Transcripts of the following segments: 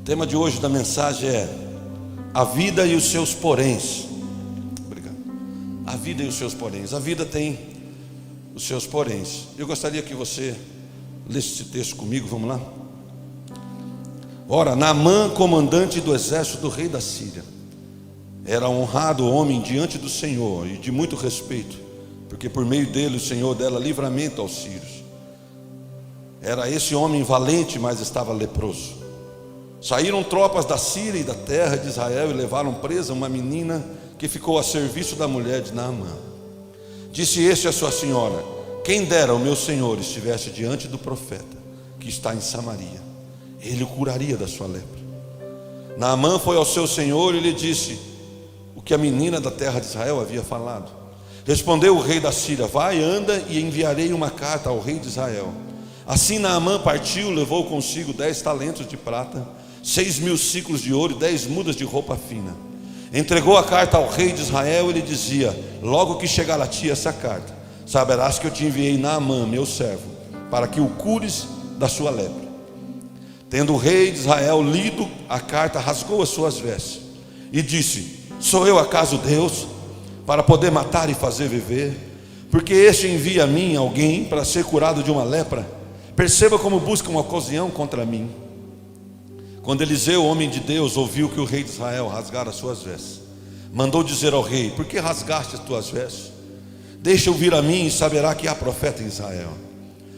O tema de hoje da mensagem é a vida e os seus poréns. Obrigado. A vida e os seus poréns. A vida tem os seus poréns. Eu gostaria que você lesse esse texto comigo, vamos lá? Ora, Naamã, comandante do exército do rei da Síria, era honrado homem diante do Senhor e de muito respeito, porque por meio dele o Senhor dera livramento aos sírios. Era esse homem valente, mas estava leproso. Saíram tropas da Síria e da terra de Israel e levaram presa uma menina que ficou a serviço da mulher de Naamã. Disse este à sua senhora: quem dera o meu senhor estivesse diante do profeta que está em Samaria, ele o curaria da sua lepra. Naamã foi ao seu senhor e lhe disse o que a menina da terra de Israel havia falado. Respondeu o rei da Síria: vai, anda, e enviarei uma carta ao rei de Israel. Assim Naamã partiu, levou consigo 10 talentos de prata, 6.000 ciclos de ouro e 10 mudas de roupa fina. Entregou a carta ao rei de Israel e lhe dizia: logo que chegar a ti essa carta, saberás que eu te enviei Naamã, meu servo, para que o cures da sua lepra. Tendo o rei de Israel lido a carta, rasgou as suas vestes e disse: sou eu acaso Deus, para poder matar e fazer viver? Porque este envia a mim alguém para ser curado de uma lepra? Perceba como busca uma ocasião contra mim. Quando Eliseu, homem de Deus, ouviu que o rei de Israel rasgara as suas vestes, mandou dizer ao rei: por que rasgaste as tuas vestes? Deixa-o vir a mim e saberá que há profeta em Israel.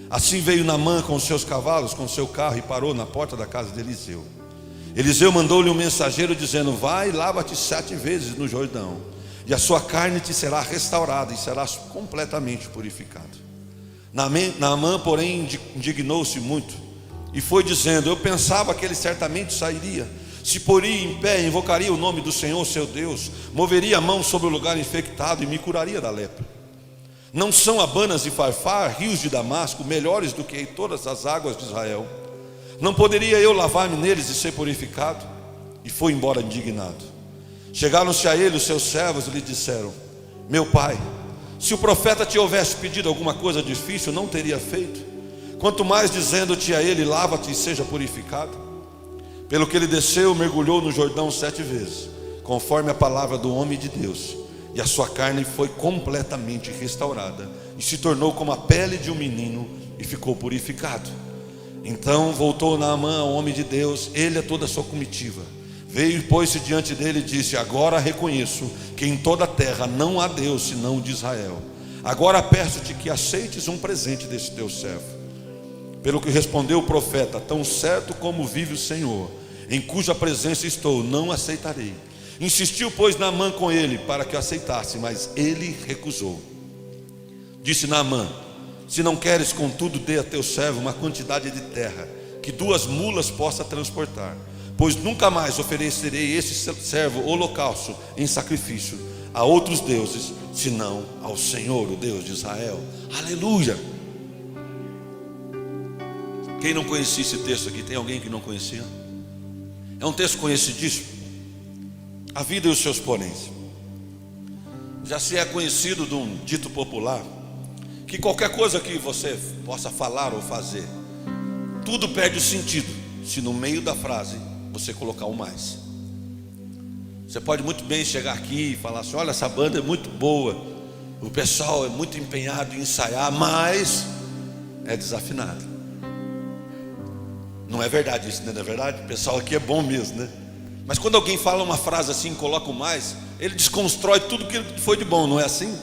Assim veio Naamã com os seus cavalos, com o seu carro, e parou na porta da casa de Eliseu. Eliseu mandou-lhe um mensageiro dizendo: vai, lava-te 7 vezes no Jordão, e a sua carne te será restaurada e serás completamente purificado. Naamã, porém, indignou-se muito e foi dizendo: eu pensava que ele certamente sairia, se poria em pé, invocaria o nome do Senhor seu Deus, moveria a mão sobre o lugar infectado e me curaria da lepra. Não são Abanas e Farfar, rios de Damasco, melhores do que todas as águas de Israel? Não poderia eu lavar-me neles e ser purificado? E foi embora indignado. Chegaram-se a ele os seus servos e lhe disseram: meu pai, se o profeta te houvesse pedido alguma coisa difícil, não teria feito? Quanto mais dizendo-te a ele: lava-te e seja purificado? Pelo que ele desceu, mergulhou no Jordão 7 vezes, conforme a palavra do homem de Deus, e a sua carne foi completamente restaurada, e se tornou como a pele de um menino, e ficou purificado. Então voltou Naamã ao homem de Deus, ele e toda a sua comitiva. Veio e pôs-se diante dele e disse: agora reconheço que em toda a terra não há Deus senão o de Israel. Agora peço-te que aceites um presente desse teu servo. Pelo que respondeu o profeta: tão certo como vive o Senhor, em cuja presença estou, não aceitarei. Insistiu, pois, Naamã com ele para que aceitasse, mas ele recusou. Disse Naamã: se não queres, contudo, dê a teu servo uma quantidade de terra, que 2 mulas possa transportar, pois nunca mais oferecerei esse servo holocausto em sacrifício a outros deuses, senão ao Senhor, o Deus de Israel. Aleluia! Quem não conhecia esse texto aqui? Tem alguém que não conhecia? É um texto conhecidíssimo. A vida e os seus poréns. Já se é conhecido de um dito popular, que qualquer coisa que você possa falar ou fazer, tudo perde o sentido se no meio da frase você colocar o mais. Você pode muito bem chegar aqui e falar assim: olha, essa banda é muito boa, o pessoal é muito empenhado em ensaiar, mas é desafinado. Não é verdade isso, né? Não é verdade? O pessoal aqui é bom mesmo, né? Mas quando alguém fala uma frase assim e coloca o mais, ele desconstrói tudo que foi de bom, não é assim?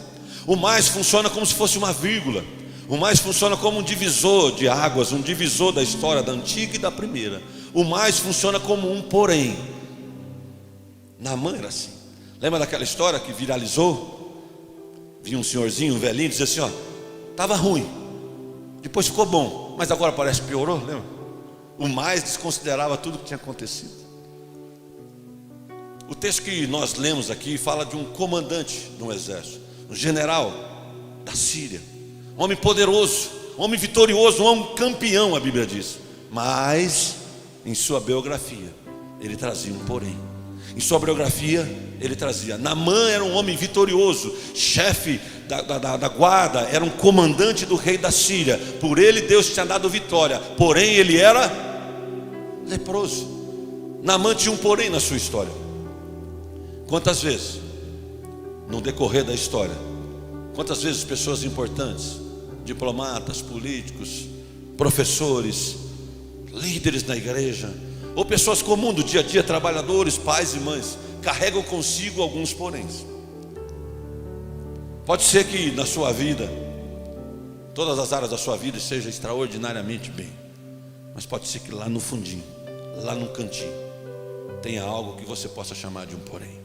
O mais funciona como se fosse uma vírgula. O mais funciona como um divisor de águas, um divisor da história da antiga e da primeira. O mais funciona como um porém. Naamã era assim. Lembra daquela história que viralizou? Vinha um senhorzinho, um velhinho, dizia assim: ó, estava ruim, depois ficou bom, mas agora parece que piorou, lembra? O mais desconsiderava tudo que tinha acontecido. O texto que nós lemos aqui fala de um comandante de um exército, um general da Síria, um homem poderoso, um homem vitorioso, um homem campeão, a Bíblia diz. Mas em sua biografia ele trazia um porém. Em sua biografia ele trazia: Naamã era um homem vitorioso, chefe da guarda, era um comandante do rei da Síria. Por ele Deus tinha dado vitória, porém ele era leproso. Naamã tinha um porém na sua história. Quantas vezes, no decorrer da história, quantas vezes pessoas importantes, diplomatas, políticos, professores, líderes na igreja, ou pessoas comuns do dia a dia, trabalhadores, pais e mães, carregam consigo alguns poréns. Pode ser que na sua vida, todas as áreas da sua vida sejam extraordinariamente bem, mas pode ser que lá no fundinho, lá no cantinho, tenha algo que você possa chamar de um porém.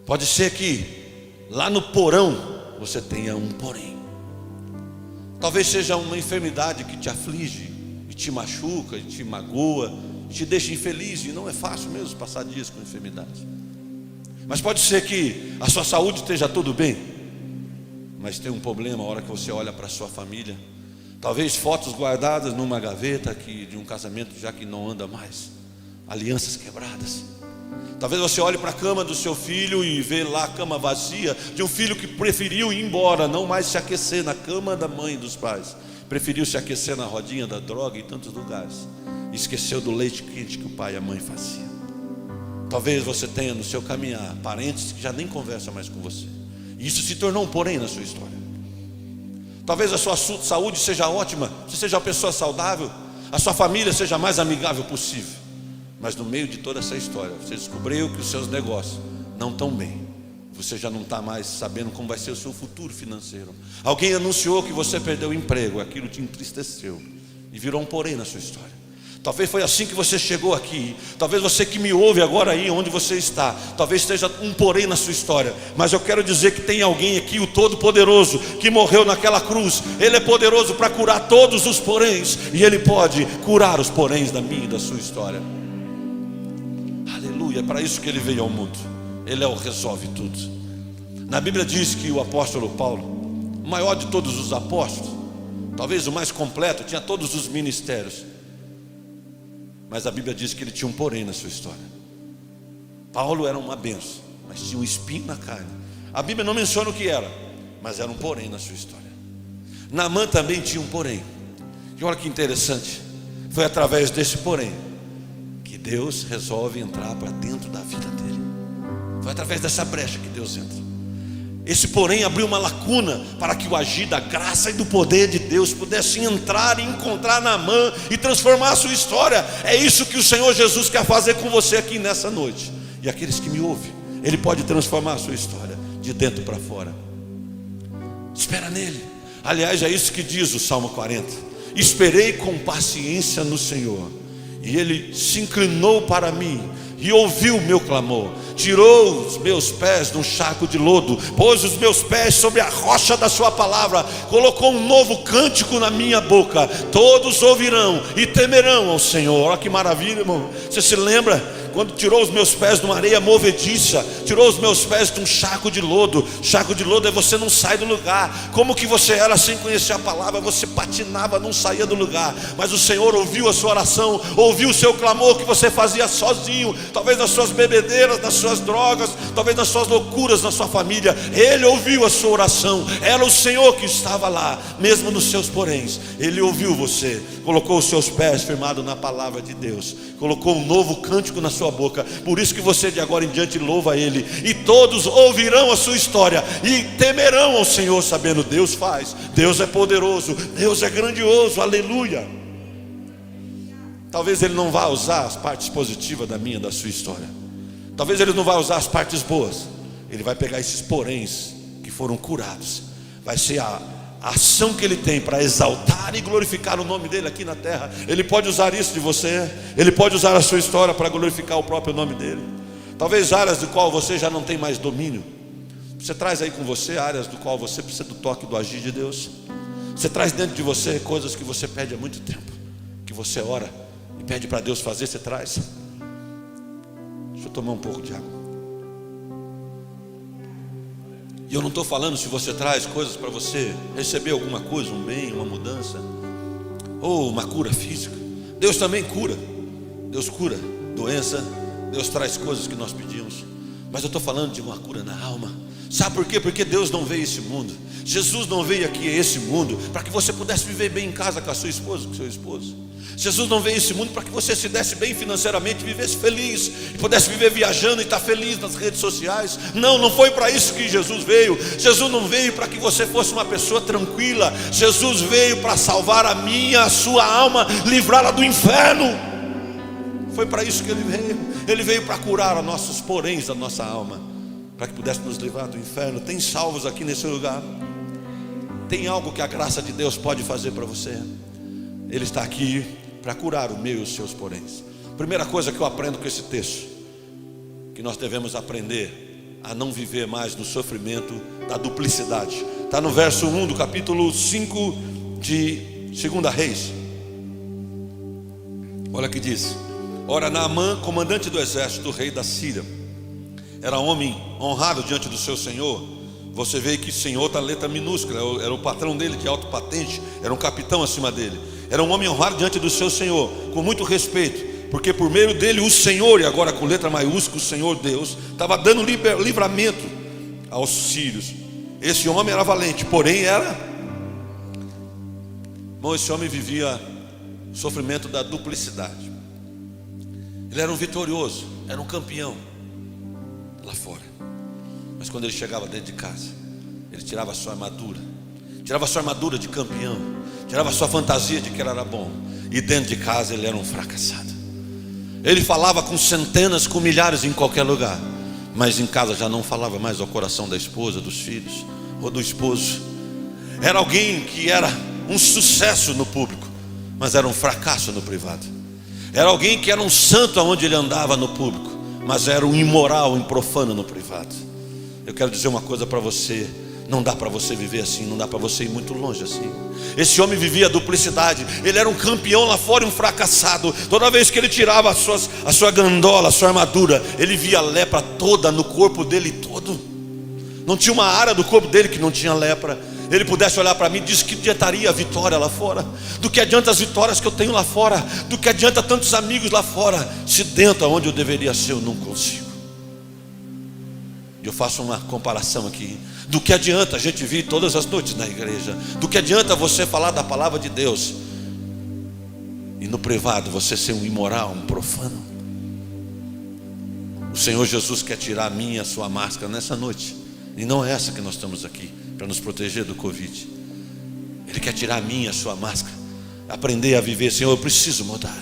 Pode ser que lá no porão você tenha um porém. Talvez seja uma enfermidade que te aflige, e te machuca, e te magoa, e te deixa infeliz, e não é fácil mesmo passar dias com enfermidade. Mas pode ser que a sua saúde esteja tudo bem, mas tem um problema a hora que você olha para a sua família. Talvez fotos guardadas numa gaveta de um casamento já que não anda mais, alianças quebradas. Talvez você olhe para a cama do seu filho e vê lá a cama vazia, de um filho que preferiu ir embora, não mais se aquecer na cama da mãe e dos pais, preferiu se aquecer na rodinha da droga em tantos lugares, e esqueceu do leite quente que o pai e a mãe faziam. Talvez você tenha no seu caminhar parentes que já nem conversam mais com você, e isso se tornou um porém na sua história. Talvez a sua saúde seja ótima, você seja uma pessoa saudável, a sua família seja a mais amigável possível, mas no meio de toda essa história, você descobriu que os seus negócios não estão bem. Você já não está mais sabendo como vai ser o seu futuro financeiro. Alguém anunciou que você perdeu o emprego, aquilo te entristeceu e virou um porém na sua história. Talvez foi assim que você chegou aqui. Talvez você que me ouve agora aí onde você está, talvez esteja um porém na sua história. Mas eu quero dizer que tem alguém aqui, o Todo-Poderoso, que morreu naquela cruz. Ele é poderoso para curar todos os poréns, e Ele pode curar os poréns da minha e da sua história. Aleluia, é para isso que Ele veio ao mundo. Ele é o resolve tudo. Na Bíblia diz que o apóstolo Paulo, o maior de todos os apóstolos, talvez o mais completo, tinha todos os ministérios, mas a Bíblia diz que ele tinha um porém na sua história. Paulo era uma benção, mas tinha um espinho na carne. A Bíblia não menciona o que era, mas era um porém na sua história. Naamã também tinha um porém. E olha que interessante, foi através desse porém que Deus resolve entrar para dentro da vida dele. Foi através dessa brecha que Deus entra. Esse porém abriu uma lacuna para que o agir da graça e do poder de Deus pudesse entrar e encontrar Naamã e transformar a sua história. É isso que o Senhor Jesus quer fazer com você aqui nessa noite. E aqueles que me ouvem, Ele pode transformar a sua história de dentro para fora. Espera nele. Aliás, é isso que diz o Salmo 40. Esperei com paciência no Senhor, e Ele se inclinou para mim e ouviu o meu clamor. Tirou os meus pés de um charco de lodo, pôs os meus pés sobre a rocha da sua palavra, colocou um novo cântico na minha boca. Todos ouvirão e temerão ao Senhor. Olha que maravilha, irmão. Você se lembra quando tirou os meus pés de uma areia movediça, tirou os meus pés de um charco de lodo? Charco de lodo é você não sai do lugar. Como que você era sem conhecer a palavra? Você patinava, não saía do lugar. Mas o Senhor ouviu a sua oração, ouviu o seu clamor que você fazia sozinho, talvez nas suas bebedeiras, nas suas drogas, talvez nas suas loucuras, na sua família. Ele ouviu a sua oração. Era o Senhor que estava lá, mesmo nos seus poréns. Ele ouviu você, colocou os seus pés firmados na palavra de Deus, colocou um novo cântico na sua boca. Por isso que você de agora em diante louva Ele, e todos ouvirão a sua história e temerão ao Senhor, sabendo: Deus faz, Deus é poderoso, Deus é grandioso. Aleluia. Talvez Ele não vá usar as partes positivas da minha, da sua história. Talvez Ele não vá usar as partes boas. Ele vai pegar esses poréns que foram curados. Vai ser a ação que Ele tem para exaltar e glorificar o nome dEle aqui na terra. Ele pode usar isso de você. Ele pode usar a sua história para glorificar o próprio nome dEle. Talvez áreas do qual você já não tem mais domínio, você traz aí com você áreas do qual você precisa do toque, do agir de Deus. Você traz dentro de você coisas que você pede há muito tempo, que você ora e pede para Deus fazer. Você traz. Deixa eu tomar um pouco de água. E eu não estou falando se você traz coisas para você receber alguma coisa, um bem, uma mudança, ou uma cura física. Deus também cura. Deus cura doença. Deus traz coisas que nós pedimos. Mas eu estou falando de uma cura na alma. Sabe por quê? Porque Deus não veio a esse mundo, Jesus não veio aqui a esse mundo para que você pudesse viver bem em casa com a sua esposa, com o seu esposo. Jesus não veio a esse mundo para que você se desse bem financeiramente, vivesse feliz e pudesse viver viajando e estar feliz nas redes sociais. Não, não foi para isso que Jesus veio. Jesus não veio para que você fosse uma pessoa tranquila. Jesus veio para salvar a minha, a sua alma, livrá-la do inferno. Foi para isso que Ele veio. Ele veio para curar os nossos poréns da nossa alma, para que pudesse nos livrar do inferno. Tem salvos aqui nesse lugar? Tem algo que a graça de Deus pode fazer para você? Ele está aqui para curar o meu e os seus poréns. Primeira coisa que eu aprendo com esse texto, que nós devemos aprender a não viver mais no sofrimento da duplicidade. Está no verso 1 do capítulo 5 de 2 Reis. Olha o que diz: ora, Naamã, comandante do exército do rei da Síria, era homem honrado diante do seu senhor. Você vê que senhor está letra minúscula, era o patrão dele de alto patente, era um capitão acima dele. Era um homem honrado diante do seu senhor, com muito respeito, porque por meio dele o Senhor, e agora com letra maiúscula, o Senhor Deus, estava dando livramento aos sírios. Esse homem era valente, porém esse homem vivia o sofrimento da duplicidade. Ele era um vitorioso, era um campeão lá fora, mas quando ele chegava dentro de casa, ele tirava a sua armadura de campeão, tirava a sua fantasia de que ele era bom, e dentro de casa ele era um fracassado. Ele falava com centenas, com milhares em qualquer lugar, mas em casa já não falava mais ao coração da esposa, dos filhos ou do esposo. Era alguém que era um sucesso no público, mas era um fracasso no privado. Era alguém que era um santo aonde ele andava no público, mas era um imoral, um profano no privado. Eu quero dizer uma coisa para você: não dá para você viver assim, não dá para você ir muito longe assim. Esse homem vivia a duplicidade. Ele era um campeão lá fora e um fracassado. Toda vez que ele tirava a sua gandola, a sua armadura, ele via a lepra toda no corpo dele todo. Não tinha uma área do corpo dele que não tinha lepra. Ele pudesse olhar para mim e dizer: que adiantaria a vitória lá fora? Do que adianta as vitórias que eu tenho lá fora? Do que adianta tantos amigos lá fora, se dentro aonde eu deveria ser eu não consigo? Eu faço uma comparação aqui. Do que adianta a gente vir todas as noites na igreja? Do que adianta você falar da palavra de Deus e no privado você ser um imoral, um profano? O Senhor Jesus quer tirar a minha e a sua máscara nessa noite. E não é essa que nós estamos aqui para nos proteger do Covid. Ele quer tirar a minha e a sua máscara, aprender a viver. Senhor, eu preciso mudar,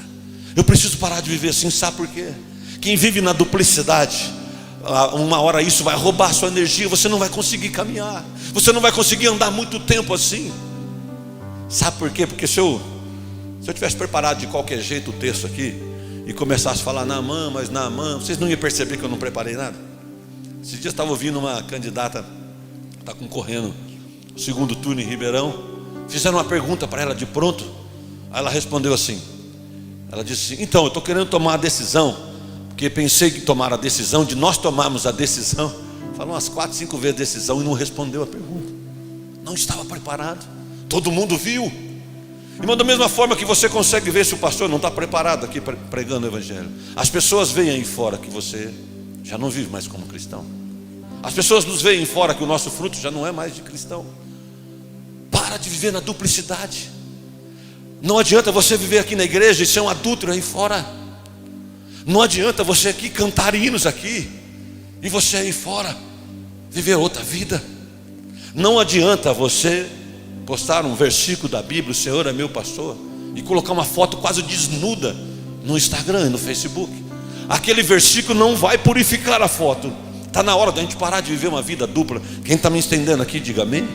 eu preciso parar de viver assim. Sabe por quê? Quem vive na duplicidade, uma hora isso vai roubar a sua energia. Você não vai conseguir caminhar, você não vai conseguir andar muito tempo assim. Sabe por quê? Porque se eu tivesse preparado de qualquer jeito o texto aqui e começasse a falar Naamã, mas Naamã, vocês não iam perceber que eu não preparei nada. Esses dias estava ouvindo uma candidata, está concorrendo o segundo turno em Ribeirão. Fizeram uma pergunta para ela de pronto. Aí ela respondeu assim, ela disse assim: então, eu estou querendo tomar a decisão, porque pensei que tomar a decisão, de nós tomarmos a decisão. Falou umas 4, 5 vezes decisão e não respondeu a pergunta. Não estava preparado. Todo mundo viu. Irmão, da mesma forma que você consegue ver se o pastor não está preparado aqui pregando o evangelho, as pessoas veem aí fora que você já não vive mais como cristão. As pessoas nos veem fora que o nosso fruto já não é mais de cristão. Para de viver na duplicidade. Não adianta você viver aqui na igreja e ser um adúltero aí fora. Não adianta você aqui cantar hinos aqui e você aí fora viver outra vida. Não adianta você postar um versículo da Bíblia, o Senhor é meu pastor, e colocar uma foto quase desnuda no Instagram e no Facebook. Aquele versículo não vai purificar a foto. Está na hora da gente parar de viver uma vida dupla. Quem está me entendendo aqui, diga amém.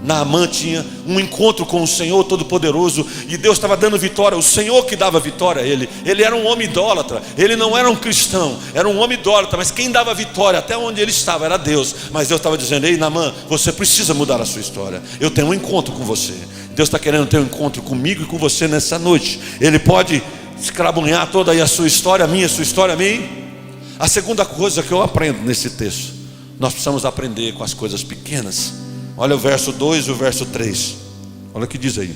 Naamã tinha um encontro com o Senhor Todo-Poderoso, e Deus estava dando vitória. O Senhor que dava vitória a ele. Ele era um homem idólatra, ele não era um cristão, era um homem idólatra, mas quem dava vitória até onde ele estava era Deus. Mas Deus estava dizendo: ei Naamã, você precisa mudar a sua história. Eu tenho um encontro com você. Deus está querendo ter um encontro comigo e com você nessa noite. Ele pode escrabunhar toda aí a sua história, a minha, a sua história, amém? A segunda coisa que eu aprendo nesse texto, nós precisamos aprender com as coisas pequenas. Olha o verso 2 e o verso 3. Olha o que diz aí: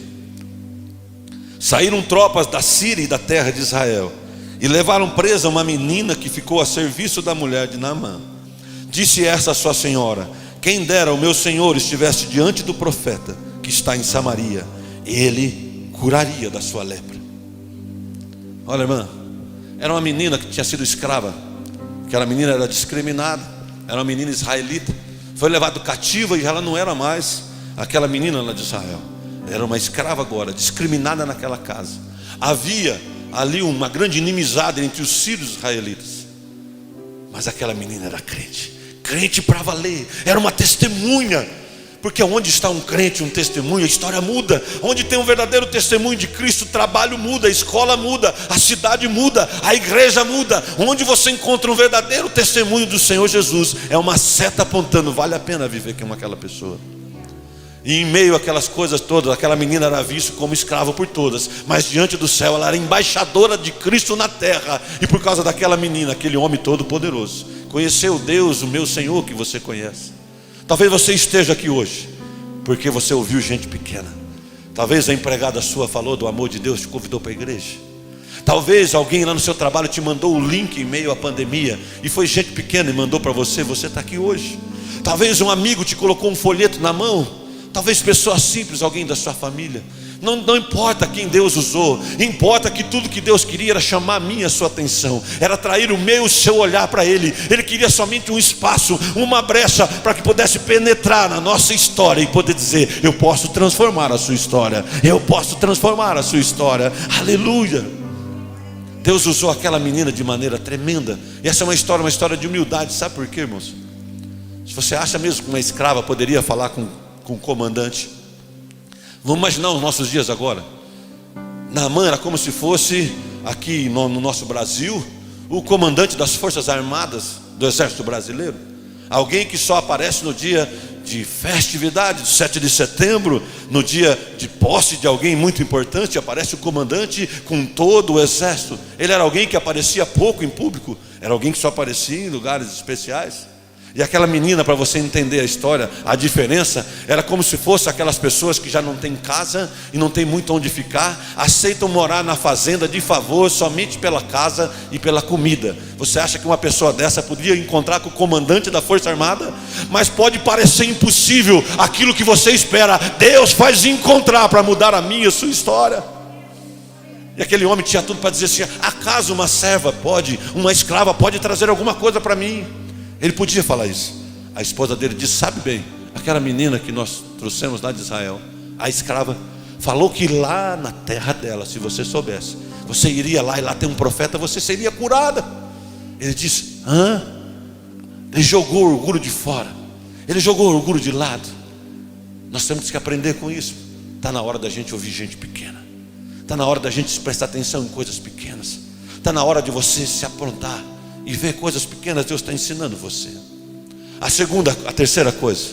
saíram tropas da Síria e da terra de Israel e levaram presa uma menina que ficou a serviço da mulher de Naamã. Disse essa sua senhora: quem dera o meu senhor estivesse diante do profeta que está em Samaria, ele curaria da sua lepra. Olha, irmã, era uma menina que tinha sido escrava. Aquela menina era discriminada, era uma menina israelita, foi levada cativa e ela não era mais aquela menina lá de Israel, era uma escrava agora, discriminada naquela casa. Havia ali uma grande inimizade entre os sírios israelitas, mas aquela menina era crente, crente para valer, era uma testemunha. Porque onde está um crente, um testemunho, a história muda. Onde tem um verdadeiro testemunho de Cristo, o trabalho muda, a escola muda, a cidade muda, a igreja muda. Onde você encontra um verdadeiro testemunho do Senhor Jesus, é uma seta apontando: vale a pena viver como aquela pessoa. E em meio àquelas coisas todas, aquela menina era vista como escrava por todas, mas diante do céu ela era embaixadora de Cristo na terra. E por causa daquela menina, aquele homem todo poderoso conheceu Deus, o meu Senhor, que você conhece. Talvez você esteja aqui hoje porque você ouviu gente pequena. Talvez a empregada sua falou do amor de Deus, te convidou para a igreja. Talvez alguém lá no seu trabalho te mandou o link em meio à pandemia, e foi gente pequena e mandou para você, você está aqui hoje. Talvez um amigo te colocou um folheto na mão. Talvez pessoas simples, alguém da sua família. Não importa quem Deus usou, importa que tudo que Deus queria era chamar a minha, a sua atenção, era atrair o meu, o seu olhar para Ele. Ele queria somente um espaço, uma brecha, para que pudesse penetrar na nossa história e poder dizer: eu posso transformar a sua história, eu posso transformar a sua história. Aleluia. Deus usou aquela menina de maneira tremenda. E essa é uma história de humildade. Sabe por quê, irmãos? Se você acha mesmo que uma escrava poderia falar com o comandante, vamos imaginar os nossos dias agora. Naamã era como se fosse, aqui no nosso Brasil, o comandante das Forças Armadas do Exército Brasileiro. Alguém que só aparece no dia de festividade, do 7 de setembro, no dia de posse de alguém muito importante, aparece o comandante com todo o exército. Ele era alguém que aparecia pouco em público, era alguém que só aparecia em lugares especiais. E aquela menina, para você entender a história, a diferença, era como se fosse aquelas pessoas que já não têm casa e não tem muito onde ficar, aceitam morar na fazenda de favor somente pela casa e pela comida. Você acha que uma pessoa dessa podia encontrar com o comandante da Força Armada? Mas pode parecer impossível aquilo que você espera. Deus faz encontrar para mudar a minha e a sua história. E aquele homem tinha tudo para dizer assim: acaso uma serva pode, uma escrava pode trazer alguma coisa para mim? Ele podia falar isso. A esposa dele disse: sabe bem, aquela menina que nós trouxemos lá de Israel, a escrava, falou que lá na terra dela, se você soubesse, você iria lá e lá tem um profeta, você seria curada. Ele disse: hã? Ele jogou o orgulho de fora, ele jogou o orgulho de lado. Nós temos que aprender com isso. Está na hora da gente ouvir gente pequena, está na hora da gente prestar atenção em coisas pequenas, está na hora de você se aprontar e ver coisas pequenas. Deus está ensinando você. A terceira coisa,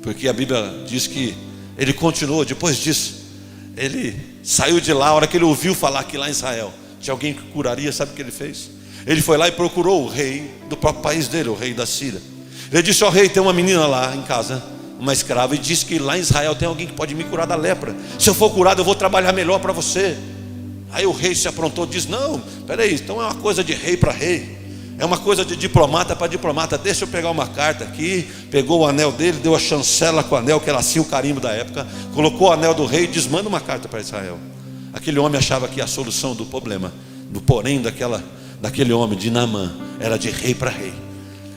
porque a Bíblia diz que ele continuou, depois disso, ele saiu de lá. A hora que ele ouviu falar que lá em Israel tinha alguém que curaria, sabe o que ele fez? Ele foi lá e procurou o rei do próprio país dele, o rei da Síria. Ele disse: ó rei, tem uma menina lá em casa, uma escrava, e disse que lá em Israel tem alguém que pode me curar da lepra. Se eu for curado, eu vou trabalhar melhor para você. Aí o rei se aprontou, diz: não, peraí, então é uma coisa de rei para rei, é uma coisa de diplomata para diplomata. Deixa eu pegar uma carta aqui. Pegou o anel dele, deu a chancela com o anel, que era assim o carimbo da época, colocou o anel do rei e diz: manda uma carta para Israel. Aquele homem achava que a solução do problema, do porém daquele homem de Naamã, era de rei para rei.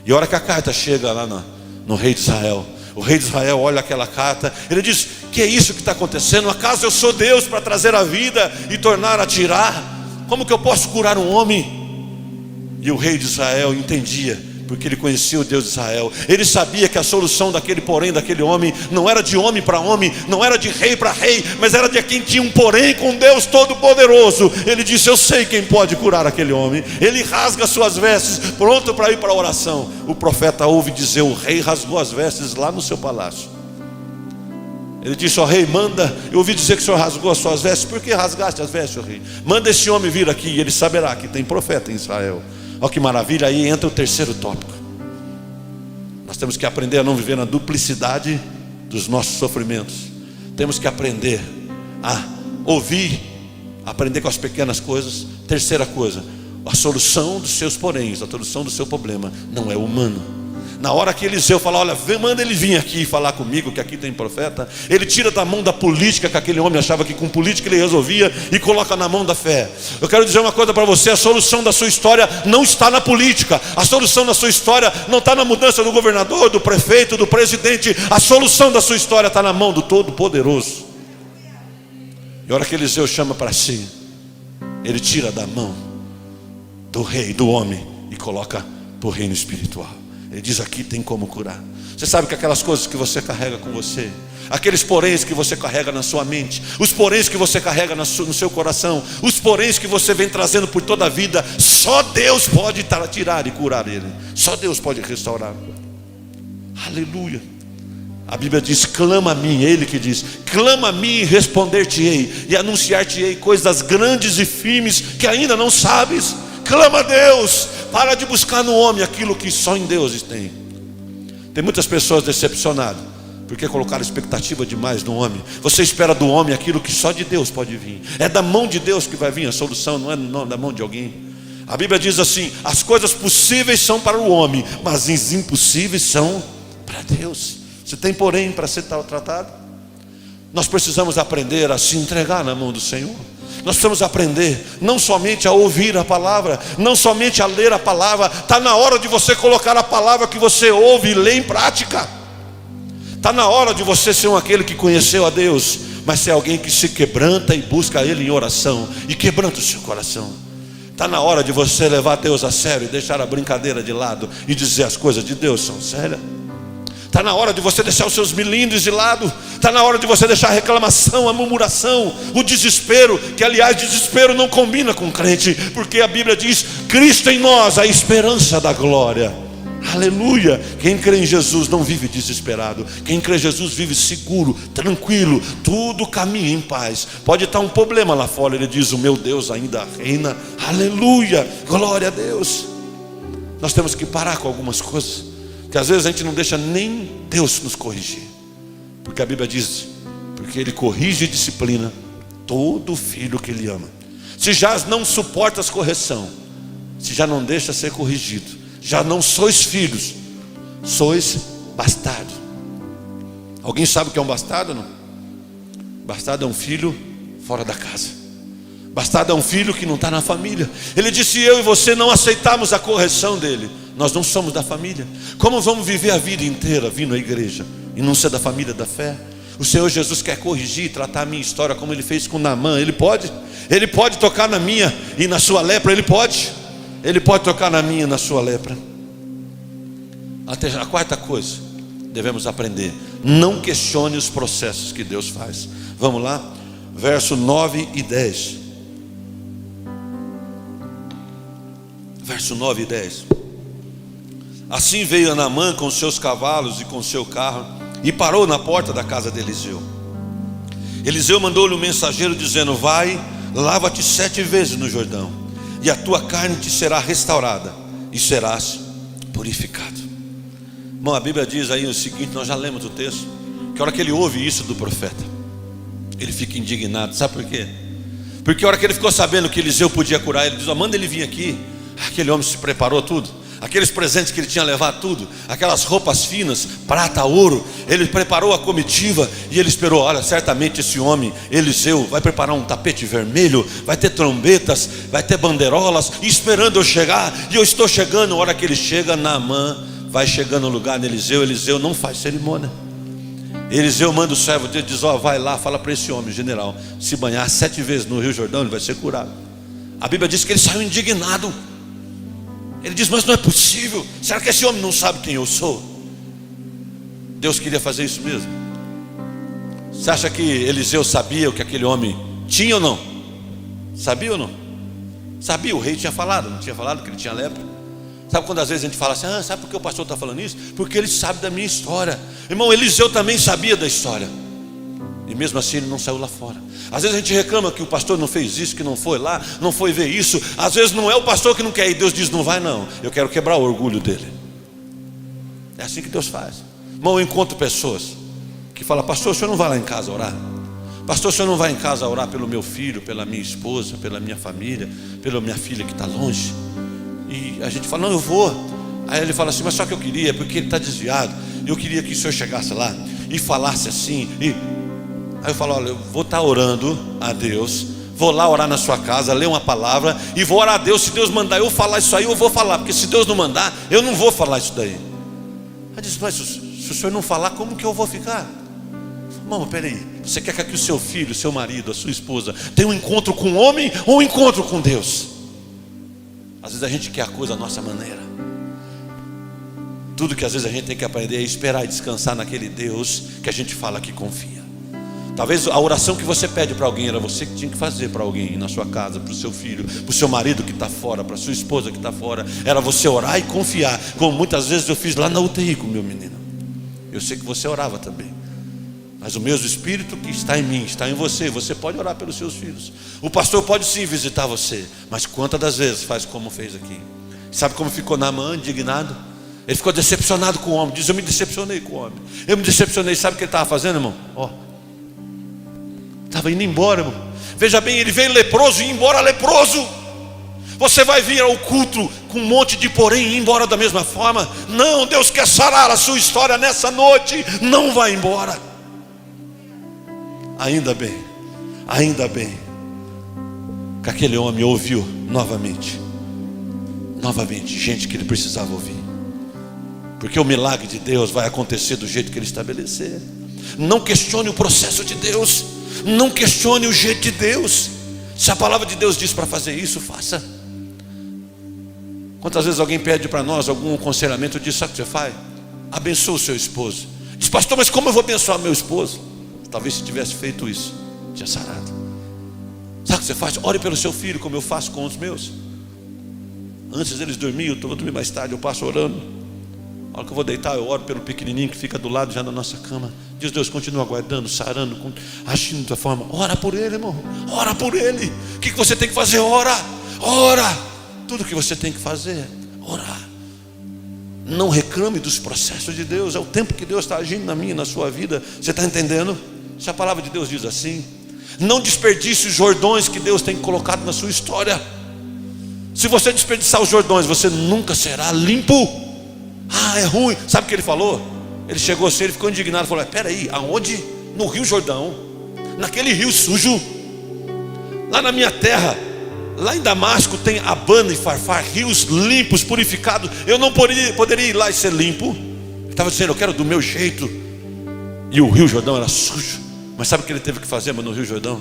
E a hora que a carta chega lá no rei de Israel, o rei de Israel olha aquela carta, ele diz: que é isso que está acontecendo? Acaso eu sou Deus para trazer a vida e tornar a tirar? Como que eu posso curar um homem? E o rei de Israel entendia, porque ele conhecia o Deus de Israel. Ele sabia que a solução daquele porém daquele homem não era de homem para homem, não era de rei para rei, mas era de quem tinha um porém com Deus Todo-Poderoso. Ele disse: eu sei quem pode curar aquele homem. Ele rasga suas vestes, pronto para ir para a oração. O profeta ouve dizer: o rei rasgou as vestes lá no seu palácio. Ele disse: ó rei, manda, eu ouvi dizer que o senhor rasgou as suas vestes. Por que rasgaste as vestes, ó rei? Manda esse homem vir aqui e ele saberá que tem profeta em Israel. Olha que maravilha. Aí entra o terceiro tópico. Nós temos que aprender a não viver na duplicidade dos nossos sofrimentos. Temos que aprender a ouvir, aprender com as pequenas coisas. Terceira coisa, A solução dos seus poréns, a solução do seu problema não é humano. Na hora que Eliseu fala, olha, manda ele vir aqui falar comigo, que aqui tem profeta, ele tira da mão da política, que aquele homem achava que com política ele resolvia, e coloca na mão da fé. Eu quero dizer uma coisa para você: a solução da sua história não está na política, a solução da sua história não está na mudança do governador, do prefeito, do presidente. A solução da sua história está na mão do Todo-Poderoso. E a hora que Eliseu chama para si, ele tira da mão do rei, do homem, e coloca para o reino espiritual. Ele diz, aqui tem como curar. Você sabe que aquelas coisas que você carrega com você, aqueles poréns que você carrega na sua mente, os poréns que você carrega no seu coração, os poréns que você vem trazendo por toda a vida, só Deus pode tirar e curar ele. Só Deus pode restaurar. Aleluia. A Bíblia diz, clama a mim. Ele que diz, clama a mim e responder-te-ei, e anunciar-te-ei coisas grandes e firmes que ainda não sabes. Clama a Deus. Para de buscar no homem aquilo que só em Deus tem. Tem muitas pessoas decepcionadas porque colocaram expectativa demais no homem. Você espera do homem aquilo que só de Deus pode vir. É da mão de Deus que vai vir a solução, não é da mão de alguém. A Bíblia diz assim, as coisas possíveis são para o homem, mas os impossíveis são para Deus. Você tem porém para ser tratado? Nós precisamos aprender a se entregar na mão do Senhor. Nós precisamos aprender não somente a ouvir a palavra, não somente a ler a palavra. Está na hora de você colocar a palavra que você ouve e lê em prática. Está na hora de você ser aquele que conheceu a Deus, mas ser alguém que se quebranta e busca Ele em oração, e quebranta o seu coração. Está na hora de você levar Deus a sério e deixar a brincadeira de lado e dizer, as coisas de Deus são sérias. Está na hora de você deixar os seus milindres de lado. Está na hora de você deixar a reclamação, a murmuração, o desespero. Que aliás, desespero não combina com crente, porque a Bíblia diz, Cristo em nós, a esperança da glória. Aleluia. Quem crê em Jesus não vive desesperado. Quem crê em Jesus vive seguro, tranquilo. Tudo caminha em paz. Pode estar um problema lá fora, ele diz, o meu Deus ainda reina. Aleluia, glória a Deus. Nós temos que parar com algumas coisas que às vezes a gente não deixa nem Deus nos corrigir, porque a Bíblia diz, porque Ele corrige e disciplina todo filho que Ele ama. Se já não suportas correção, se já não deixa ser corrigido, já não sois filhos, sois bastardo. Alguém sabe o que é um bastardo, não? Bastardo é um filho fora da casa. Bastardo é um filho que não está na família. Ele disse, eu e você não aceitamos a correção dele, nós não somos da família. Como vamos viver a vida inteira vindo à igreja e não ser da família da fé? O Senhor Jesus quer corrigir e tratar a minha história como Ele fez com Naamã. Ele pode tocar na minha e na sua lepra. Ele pode tocar na minha e na sua lepra. A quarta coisa, devemos aprender, não questione os processos que Deus faz. Vamos lá, verso 9 e 10. Verso 9 e 10. Assim veio Naamã com seus cavalos e com seu carro, e parou na porta da casa de Eliseu. Eliseu mandou-lhe um mensageiro dizendo, vai, lava-te 7 vezes no Jordão, e a tua carne te será restaurada, e serás purificado. Bom, a Bíblia diz aí o seguinte, nós já lemos o texto, que a hora que ele ouve isso do profeta, ele fica indignado. Sabe por quê? Porque a hora que ele ficou sabendo que Eliseu podia curar, ele diz, manda ele vir aqui. Aquele homem se preparou tudo, aqueles presentes que ele tinha levado tudo, aquelas roupas finas, prata, ouro, ele preparou a comitiva e ele esperou, olha, certamente esse homem, Eliseu, vai preparar um tapete vermelho, vai ter trombetas, vai ter bandeirolas, e esperando eu chegar, e eu estou chegando. A hora que ele chega, Naamã vai chegando no lugar de Eliseu, Eliseu não faz cerimônia. Eliseu manda o servo dele, diz, vai lá, fala para esse homem, general, se banhar 7 vezes no Rio Jordão, ele vai ser curado. A Bíblia diz que ele saiu indignado. Ele diz, mas não é possível, será que esse homem não sabe quem eu sou? Deus queria fazer isso mesmo? Você acha que Eliseu sabia o que aquele homem tinha ou não? Sabia ou não? Sabia, o rei tinha falado, não tinha falado que ele tinha lepra? Sabe quando às vezes a gente fala assim, sabe por que o pastor está falando isso? Porque ele sabe da minha história. Irmão, Eliseu também sabia da história, e mesmo assim ele não saiu lá fora. Às vezes a gente reclama que o pastor não fez isso, que não foi lá, não foi ver isso. Às vezes não é o pastor que não quer ir, Deus diz, não vai não, eu quero quebrar o orgulho dele. É assim que Deus faz. Irmão, eu encontro pessoas que falam, pastor, o senhor não vai lá em casa orar? Pastor, o senhor não vai em casa orar pelo meu filho, pela minha esposa, pela minha família, pela minha filha que está longe? E a gente fala, não, eu vou. Aí ele fala assim, mas só que eu queria, porque ele está desviado, eu queria que o senhor chegasse lá e falasse assim. Aí eu falo, olha, eu vou estar orando a Deus, vou lá orar na sua casa, ler uma palavra e vou orar a Deus. Se Deus mandar eu falar isso aí, eu vou falar, porque se Deus não mandar, eu não vou falar isso daí. Aí diz, mas se o senhor não falar, como que eu vou ficar? Irmão, peraí, você quer que o seu filho, o seu marido, a sua esposa tenha um encontro com o homem ou um encontro com Deus? Às vezes a gente quer a coisa à nossa maneira. Tudo que às vezes a gente tem que aprender é esperar e descansar naquele Deus que a gente fala que confia. Talvez a oração que você pede para alguém era você que tinha que fazer para alguém na sua casa, para o seu filho, para o seu marido que está fora, para a sua esposa que está fora. Era você orar e confiar, como muitas vezes eu fiz lá na UTI com o meu menino. Eu sei que você orava também, mas o mesmo Espírito que está em mim, está em você. Você pode orar pelos seus filhos. O pastor pode sim visitar você, mas quantas das vezes faz como fez aqui? Sabe como ficou Naamã, indignado? Ele ficou decepcionado com o homem. Diz, eu me decepcionei com o homem. Eu me decepcionei. Sabe o que ele estava fazendo, irmão? Estava indo embora, irmão. Veja bem, ele veio leproso e ia embora leproso. Você vai vir ao culto com um monte de porém e ir embora da mesma forma? Não, Deus quer sarar a sua história nessa noite. Não vai embora. Ainda bem que aquele homem ouviu novamente, gente que ele precisava ouvir, porque o milagre de Deus vai acontecer do jeito que ele estabelecer. Não questione o processo de Deus, não questione o jeito de Deus. Se a palavra de Deus diz para fazer isso, faça. Quantas vezes alguém pede para nós algum aconselhamento, diz, sabe o que você faz? Abençoa o seu esposo. Diz, pastor, mas como eu vou abençoar meu esposo? Talvez se tivesse feito isso, tinha sarado. Sabe o que você faz? Ore pelo seu filho, como eu faço com os meus. Antes deles dormirem, eu vou dormir mais tarde, eu passo orando. A hora que eu vou deitar, eu oro pelo pequenininho que fica do lado já da nossa cama. Diz, Deus, continua guardando, sarando, agindo da forma. Ora por ele, irmão, ora por ele. O que você tem que fazer? Ora. Tudo que você tem que fazer, orar. Não reclame dos processos de Deus. É o tempo que Deus está agindo na minha e na sua vida. Você está entendendo? Se a palavra de Deus diz assim, não desperdice os jordões que Deus tem colocado na sua história. Se você desperdiçar os jordões, você nunca será limpo. É ruim. Sabe o que ele falou? Ele chegou assim, ele ficou indignado, falou, peraí, aonde? No Rio Jordão, naquele rio sujo, lá na minha terra, lá em Damasco tem Abana e Farfar, rios limpos, purificados. Eu não poderia ir lá e ser limpo. Ele estava dizendo, eu quero do meu jeito. E o Rio Jordão era sujo. Mas sabe o que ele teve que fazer, no Rio Jordão?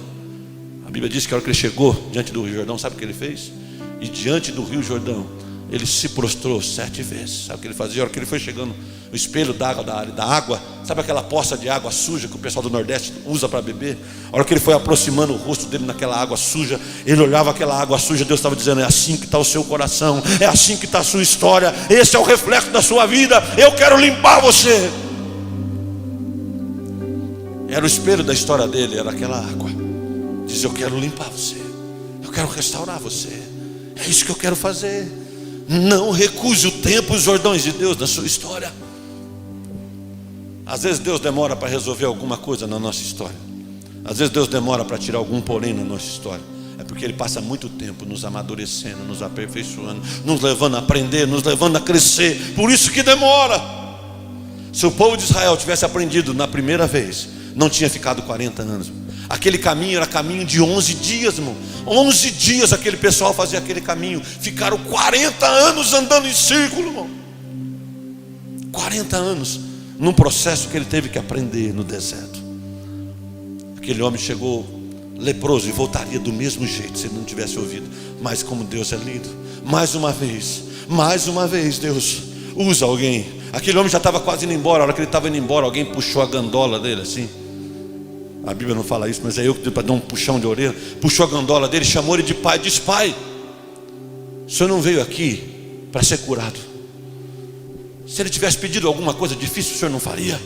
A Bíblia diz que a hora que ele chegou diante do Rio Jordão, sabe o que ele fez? E diante do Rio Jordão, ele se prostrou 7 vezes. Sabe o que ele fazia? A hora que ele foi chegando, o espelho d'água, da água, sabe aquela poça de água suja que o pessoal do Nordeste usa para beber? A hora que ele foi aproximando o rosto dele naquela água suja, ele olhava aquela água suja. Deus estava dizendo, é assim que está o seu coração, é assim que está a sua história, esse é o reflexo da sua vida. Eu quero limpar você. Era o espelho da história dele, era aquela água. Diz, eu quero limpar você, eu quero restaurar você. É isso que eu quero fazer. Não recuse o tempo e os jordões de Deus na sua história. Às vezes Deus demora para resolver alguma coisa na nossa história. Às vezes Deus demora para tirar algum porém na nossa história. É porque Ele passa muito tempo nos amadurecendo, nos aperfeiçoando, nos levando a aprender, nos levando a crescer. Por isso que demora. Se o povo de Israel tivesse aprendido na primeira vez, não tinha ficado 40 anos. Aquele caminho era caminho de 11 dias, irmão. 11 dias aquele pessoal fazia aquele caminho. Ficaram 40 anos andando em círculo, irmão. 40 anos num processo que ele teve que aprender no deserto. Aquele homem chegou leproso e voltaria do mesmo jeito se ele não tivesse ouvido. Mas como Deus é lindo, mais uma vez Deus usa alguém. Aquele homem já estava quase indo embora. A hora que ele estava indo embora, alguém puxou a gandola dele assim. A Bíblia não fala isso, mas é eu que dei para dar um puxão de orelha. Puxou a gandola dele, chamou ele de pai. Diz, pai, o senhor não veio aqui para ser curado. Se ele tivesse pedido alguma coisa difícil, o senhor não faria.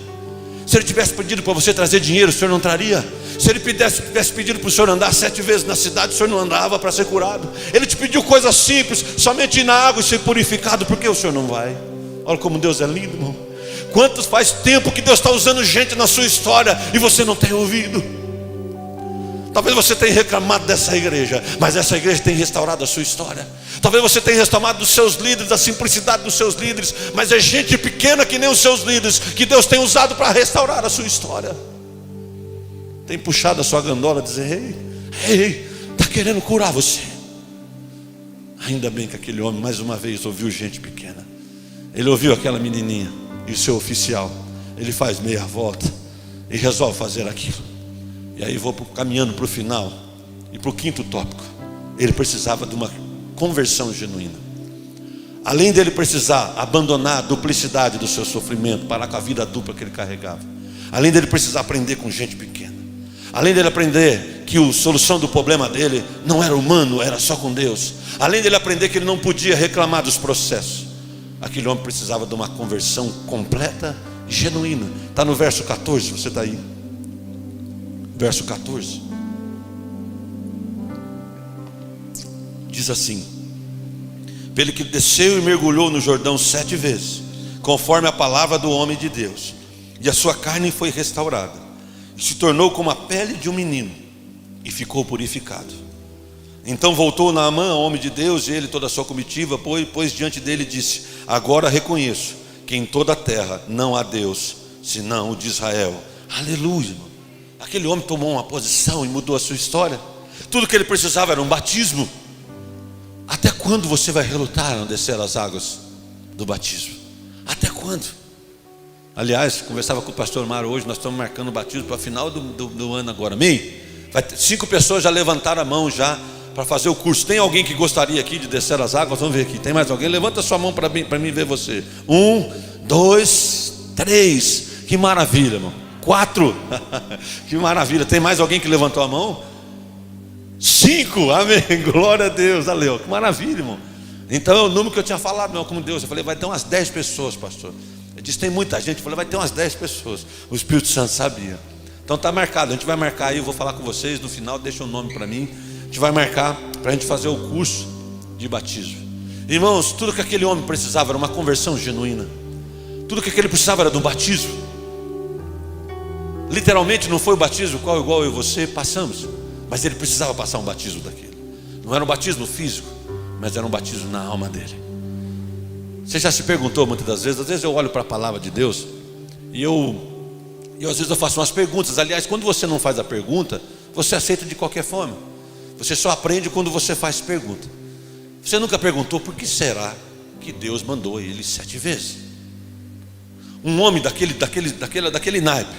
Se ele tivesse pedido para você trazer dinheiro, o senhor não traria. Se ele tivesse pedido para o senhor andar 7 vezes na cidade, o senhor não andava para ser curado. Ele te pediu coisas simples, somente ir na água e ser purificado. Por que o senhor não vai? Olha como Deus é lindo, irmão. Quantos faz tempo que Deus está usando gente na sua história e você não tem ouvido? Talvez você tenha reclamado dessa igreja, mas essa igreja tem restaurado a sua história. Talvez você tenha reclamado dos seus líderes, da simplicidade dos seus líderes, mas é gente pequena que nem os seus líderes que Deus tem usado para restaurar a sua história. Tem puxado a sua gandola e dizer: ei, está querendo curar você. Ainda bem que aquele homem mais uma vez ouviu gente pequena. Ele ouviu aquela menininha e o seu oficial. Ele faz meia volta e resolve fazer aquilo. E aí vou caminhando para o final e para o quinto tópico. Ele precisava de uma conversão genuína. Além dele precisar abandonar a duplicidade do seu sofrimento, parar com a vida dupla que ele carregava. Além dele precisar aprender com gente pequena. Além dele aprender que a solução do problema dele não era humano, era só com Deus. Além dele aprender que ele não podia reclamar dos processos. Aquele homem precisava de uma conversão completa e genuína. Está no verso 14, você está aí? Verso 14. Diz assim: pelo que desceu e mergulhou no Jordão 7 vezes, conforme a palavra do homem de Deus, e a sua carne foi restaurada, e se tornou como a pele de um menino, e ficou purificado. Então voltou Naamã, homem de Deus, e ele toda a sua comitiva, pois diante dele disse: agora reconheço que em toda a terra não há Deus senão o de Israel. Aleluia. Aquele homem tomou uma posição e mudou a sua história. Tudo que ele precisava era um batismo. Até quando você vai relutar a descer as águas do batismo? Até quando? Aliás, conversava com o pastor Mário hoje. Nós estamos marcando o batismo para o final do ano agora, amém? 5 pessoas já levantaram a mão já para fazer o curso. Tem alguém que gostaria aqui de descer as águas? Vamos ver aqui, tem mais alguém? Levanta sua mão para mim ver você. 1, 2, 3, que maravilha, irmão. 4, que maravilha. Tem mais alguém que levantou a mão? 5, amém, glória a Deus. Valeu, que maravilha, irmão. Então é o número que eu tinha falado, não, como Deus. Eu falei: vai ter umas 10 pessoas, pastor. Ele disse: tem muita gente. Eu falei: vai ter umas 10 pessoas. O Espírito Santo sabia. Então está marcado, a gente vai marcar aí. Eu vou falar com vocês no final, deixa um nome para mim. A gente vai marcar para a gente fazer o curso de batismo. Irmãos, tudo que aquele homem precisava era uma conversão genuína. Tudo que aquele precisava era do batismo. Literalmente não foi o batismo qual igual eu e você passamos, mas ele precisava passar um batismo daquele. Não era um batismo físico, mas era um batismo na alma dele. Você já se perguntou muitas das vezes? Às vezes eu olho para a palavra de Deus e às vezes eu faço umas perguntas. Aliás, quando você não faz a pergunta, você aceita de qualquer forma. Você só aprende quando você faz pergunta. Você nunca perguntou por que será que Deus mandou ele 7 vezes? Um homem daquele naipe,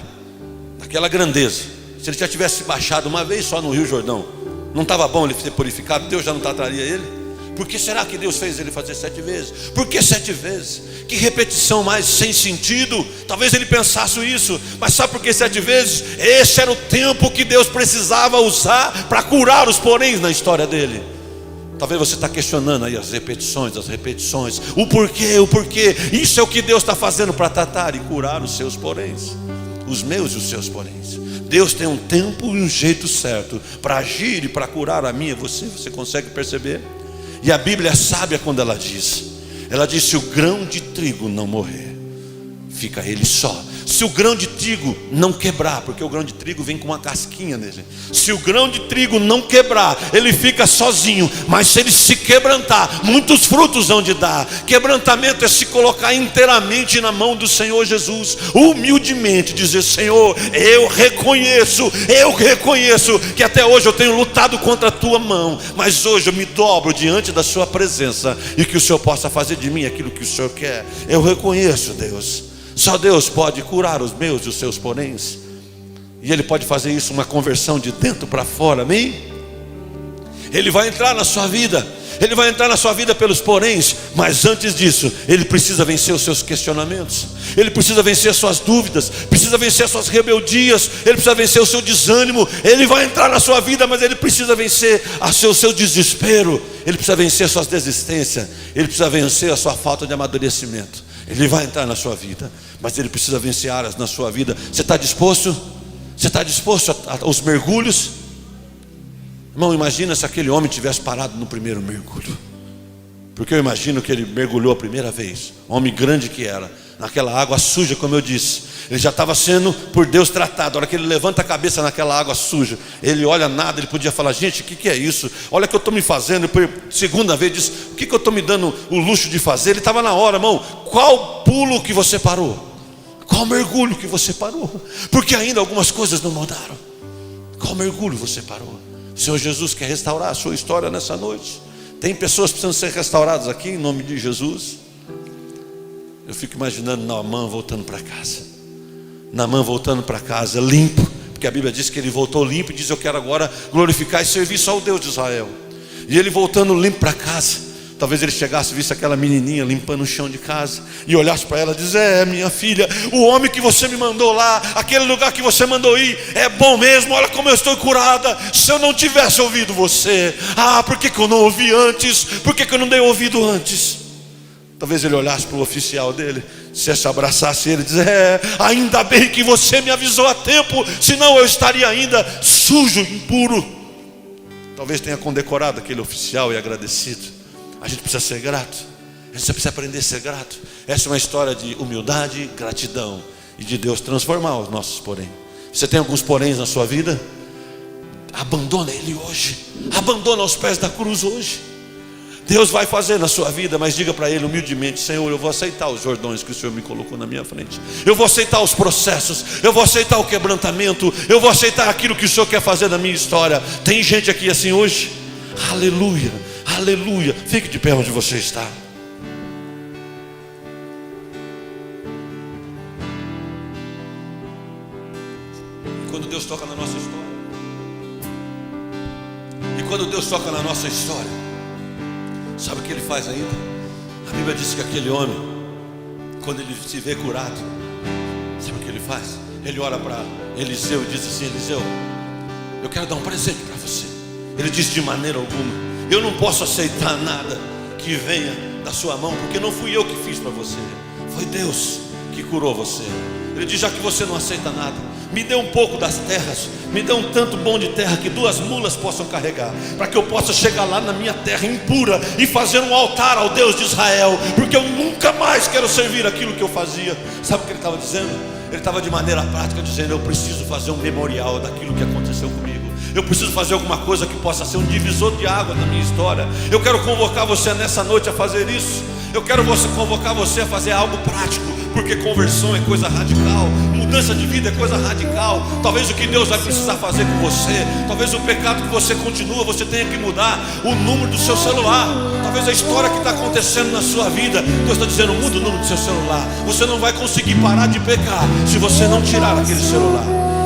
daquela grandeza, se ele já tivesse baixado uma vez só no Rio Jordão, não estava bom ele ser purificado? Deus já não trataria ele? Por que será que Deus fez ele fazer 7 vezes? Por que 7 vezes? Que repetição mais sem sentido. Talvez ele pensasse isso, mas sabe por que 7 vezes? Esse era o tempo que Deus precisava usar para curar os poréns na história dele. Talvez você está questionando aí as repetições, o porquê. Isso é o que Deus está fazendo para tratar e curar os seus poréns, os meus e os seus poréns. Deus tem um tempo e um jeito certo para agir e para curar a mim e você. Você consegue perceber? E a Bíblia é sábia quando ela diz: se o grão de trigo não morrer, fica ele só. Se o grão de trigo não quebrar, porque o grão de trigo vem com uma casquinha nele. Se o grão de trigo não quebrar, ele fica sozinho. Mas se ele se quebrantar, muitos frutos hão de dar. Quebrantamento é se colocar inteiramente na mão do Senhor Jesus, humildemente dizer: Senhor, eu reconheço que até hoje eu tenho lutado contra a tua mão, mas hoje eu me dobro diante da sua presença, e que o Senhor possa fazer de mim aquilo que o Senhor quer. Eu reconheço, Deus. Só Deus pode curar os meus e os seus poréns. E Ele pode fazer isso, uma conversão de dentro para fora, amém? Ele vai entrar na sua vida. Ele vai entrar na sua vida pelos poréns. Mas antes disso, Ele precisa vencer os seus questionamentos. Ele precisa vencer as suas dúvidas. Precisa vencer as suas rebeldias. Ele precisa vencer o seu desânimo. Ele vai entrar na sua vida, mas Ele precisa vencer o seu desespero. Ele precisa vencer a sua desistência. Ele precisa vencer a sua falta de amadurecimento. Ele vai entrar na sua vida, mas Ele precisa vencer áreas na sua vida. Você está disposto? Você está disposto aos mergulhos? Irmão, imagina se aquele homem tivesse parado no primeiro mergulho. Porque eu imagino que ele mergulhou a primeira vez, homem grande que era, naquela água suja, como eu disse. Ele já estava sendo por Deus tratado. A hora que ele levanta a cabeça naquela água suja, ele olha nada, ele podia falar: gente, o que é isso? Olha o que eu estou me fazendo. Depois, segunda vez, diz: o que eu estou me dando o luxo de fazer? Ele estava na hora, irmão. Qual pulo que você parou? Qual mergulho que você parou? Porque ainda algumas coisas não mudaram. Qual mergulho você parou? O Senhor Jesus quer restaurar a sua história nessa noite. Tem pessoas que precisam ser restauradas aqui em nome de Jesus. Eu fico imaginando Naamã voltando para casa. Naamã voltando para casa limpo, porque a Bíblia diz que ele voltou limpo e diz: eu quero agora glorificar e servir só o Deus de Israel. E ele voltando limpo para casa. Talvez ele chegasse e visse aquela menininha limpando o chão de casa e olhasse para ela e disse: minha filha, o homem que você me mandou lá, aquele lugar que você mandou ir, é bom mesmo, olha como eu estou curada. Se eu não tivesse ouvido você, por que eu não ouvi antes? Por que eu não dei ouvido antes? Talvez ele olhasse para o oficial dele, se abraçasse ele e disse: ainda bem que você me avisou a tempo, senão eu estaria ainda sujo, impuro. Talvez tenha condecorado aquele oficial e agradecido. A gente precisa ser grato. A gente precisa aprender a ser grato. Essa é uma história de humildade, gratidão e de Deus transformar os nossos porém. Você tem alguns poréns na sua vida? Abandona ele hoje. Abandona aos pés da cruz hoje. Deus vai fazer na sua vida, mas diga para ele humildemente: Senhor, eu vou aceitar os jordões que o Senhor me colocou na minha frente. Eu vou aceitar os processos. Eu vou aceitar o quebrantamento. Eu vou aceitar aquilo que o Senhor quer fazer na minha história. Tem gente aqui assim hoje? Aleluia. Aleluia. Fique de pé onde você está. Quando Deus toca na nossa história, sabe o que ele faz ainda? A Bíblia diz que aquele homem, quando ele se vê curado, sabe o que ele faz? Ele olha para Eliseu e diz assim: Eliseu, eu quero dar um presente para você. Ele diz: de maneira alguma, eu não posso aceitar nada que venha da sua mão, porque não fui eu que fiz para você, foi Deus que curou você. Ele diz: já que você não aceita nada, me dê um pouco das terras, me dê um tanto bom de terra que 2 mulas possam carregar, para que eu possa chegar lá na minha terra impura e fazer um altar ao Deus de Israel, porque eu nunca mais quero servir aquilo que eu fazia. Sabe o que ele estava dizendo? Ele estava de maneira prática dizendo: eu preciso fazer um memorial daquilo que aconteceu comigo. Eu preciso fazer alguma coisa que possa ser um divisor de água na minha história. Eu quero convocar você nessa noite a fazer isso. Eu quero convocar você a fazer algo prático, porque conversão é coisa radical, mudança de vida é coisa radical. Talvez o que Deus vai precisar fazer com você, talvez o pecado que você continua, você tenha que mudar o número do seu celular. Talvez a história que está acontecendo na sua vida, Deus está dizendo: muda o número do seu celular. Você não vai conseguir parar de pecar se você não tirar aquele celular.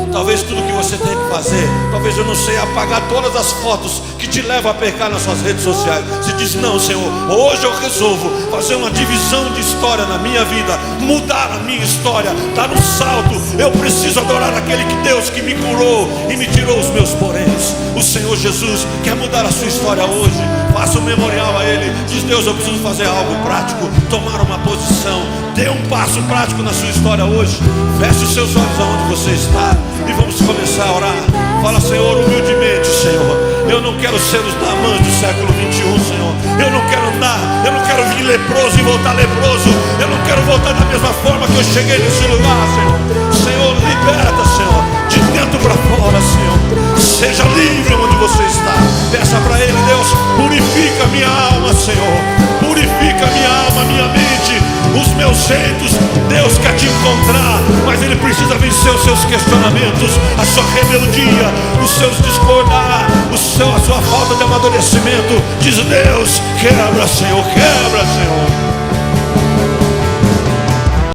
Talvez tudo que você tem que fazer, talvez eu não sei, apagar todas as fotos que te levam a pecar nas suas redes sociais. Você diz: não, Senhor, hoje eu resolvo fazer uma divisão de história na minha vida, mudar a minha história, dar um salto. Eu preciso adorar aquele Deus que me curou e me tirou os meus poréns. O Senhor Jesus quer mudar a sua história hoje. Faça um memorial a Ele. Diz: Deus, eu preciso fazer algo prático, tomar uma posição. Dê um passo prático na sua história hoje. Feche os seus olhos aonde você está e vamos começar a orar. Fala: Senhor, humildemente, Senhor, eu não quero ser os Naamãs do século 21, Senhor. Eu não quero andar, eu não quero vir leproso e voltar leproso. Eu não quero voltar da mesma forma que eu cheguei nesse lugar, Senhor. Senhor, liberta, Senhor, de dentro para fora, Senhor. Seja livre onde você está. Peça para Ele: Deus, purifica minha alma, Senhor. Purifica minha alma, minha mente, os meus jeitos. Deus quer te encontrar, mas Ele precisa vencer os seus questionamentos, a sua rebeldia, os seus discordar, a sua falta de amadurecimento. Diz: Deus, quebra, Senhor, quebra, Senhor.